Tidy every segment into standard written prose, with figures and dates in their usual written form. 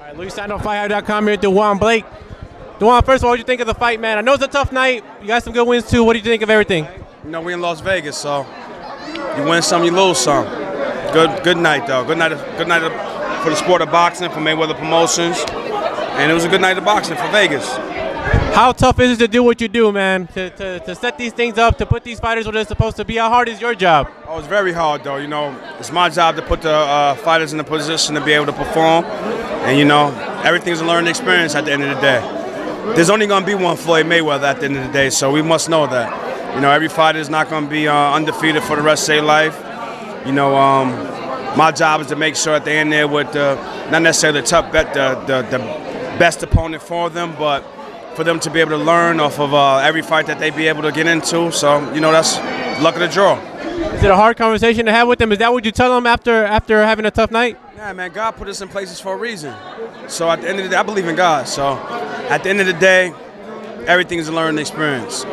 All right, Luis signed on FightHype.com here at Dejuan Blake. Dejuan, first of all, what do you think of the fight, man? I know it's a tough night. You got some good wins, too. What do you think of everything? You know, we in Las Vegas, so you win some, you lose some. Good night, though. Good night for the sport of boxing, for Mayweather Promotions. And it was a good night of boxing for Vegas. How tough is it to do what you do, man? To set these things up, to put these fighters where they're supposed to be? How hard is your job? Oh, it's very hard, though. You know, it's my job to put the fighters in a position to be able to perform. And, you know, everything's a learning experience at the end of the day. There's only going to be one Floyd Mayweather at the end of the day, so we must know that. You know, every fighter is not going to be undefeated for the rest of their life. You know, my job is to make sure that they're in there with not necessarily the best opponent for them, but for them to be able to learn off of every fight that they be able to get into. So, you know, that's luck of the draw. Is it a hard conversation to have with them? Is that what you tell them after having a tough night? Yeah, man, God put us in places for a reason. So at the end of the day, I believe in God. So at the end of the day, everything's a learning experience.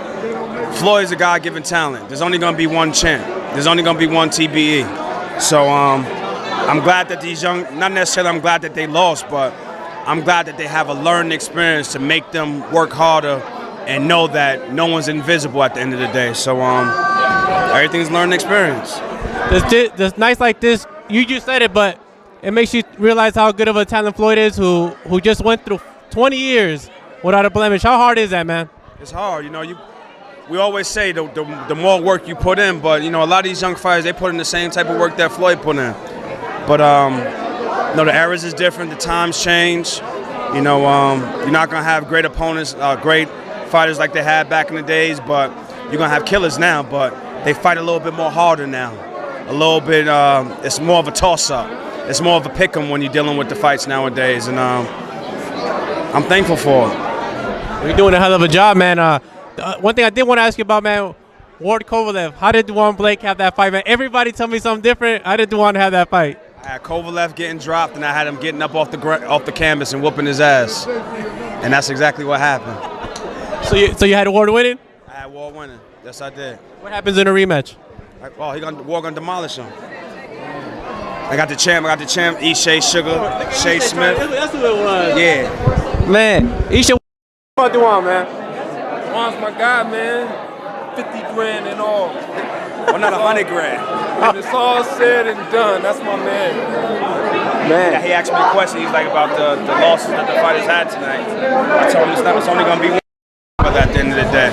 Floyd's a God-given talent. There's only going to be one champ. There's only going to be one TBE. So I'm glad that these young, not necessarily I'm glad that they lost, but I'm glad that they have a learning experience to make them work harder and know that no one's invisible at the end of the day. So everything's a learning experience. Does nights like this, you just said it, but it makes you realize how good of a talent Floyd is, who just went through 20 years without a blemish. How hard is that, man? It's hard. You know, we always say the more work you put in, but, you know, a lot of these young fighters, they put in the same type of work that Floyd put in. But, you know, the eras is different, the times change. You know, you're not going to have great opponents, great fighters like they had back in the days, but you're going to have killers now, but they fight a little bit more harder now. A little bit, it's more of a toss-up. It's more of a pick-em when you're dealing with the fights nowadays, and I'm thankful for it. You're doing a hell of a job, man. One thing I did want to ask you about, man, Ward Kovalev. How did Dejuan Blake have that fight, man? Everybody tell me something different. How did Dejuan have that fight? I had Kovalev getting dropped, and I had him getting up off the canvas and whooping his ass, and that's exactly what happened. So you had Ward winning? I had Ward winning. Yes, I did. What happens in a rematch? Ward gonna demolish him. I got the champ. E. Shea Sugar, Shea Smith. That's who it was. Yeah. Man, Isha, what Dejuan, man? Dejuan's my guy, man. 50 grand and all. Well, not 100 grand. When it's all said and done, that's my man. Yeah, he asked me a question. He's like about the losses that the fighters had tonight. I told him it's only gonna be one. But at the end of the day,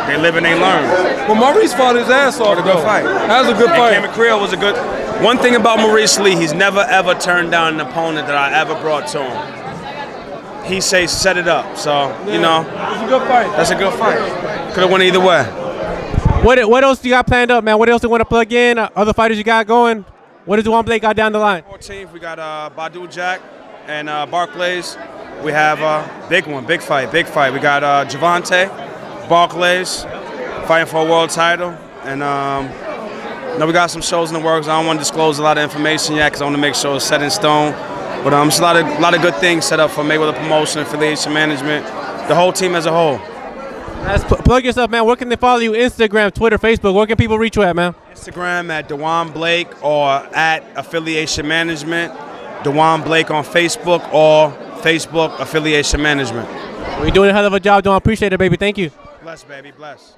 they live and they learn. Well, Maurice fought his ass off. What a good fight. That was a good fight. And Cameron Creel was a good. One thing about Maurice Lee, he's never ever turned down an opponent that I ever brought to him. He says set it up. So you know, it's a good fight. That's a good fight. Could have won either way. What else you got planned up, man? What else you want to plug in? Other fighters you got going? What does Dejuan Blake got down the line? 14th, we got Badu Jack and Barclays. We have big fight. We got Javante, Barclays, fighting for a world title. And we got some shows in the works. I don't want to disclose a lot of information yet because I want to make sure it's set in stone. But it's a lot of good things set up for Mayweather Promotion, affiliation management, the whole team as a whole. Plug yourself, man. Where can they follow you? Instagram, Twitter, Facebook. Where can people reach you at, man? Instagram at Dejuan Blake or at Affiliation Management. Dejuan Blake on Facebook or Facebook Affiliation Management. You're doing a hell of a job, Dejuan. Appreciate it, baby. Thank you. Bless, baby. Bless.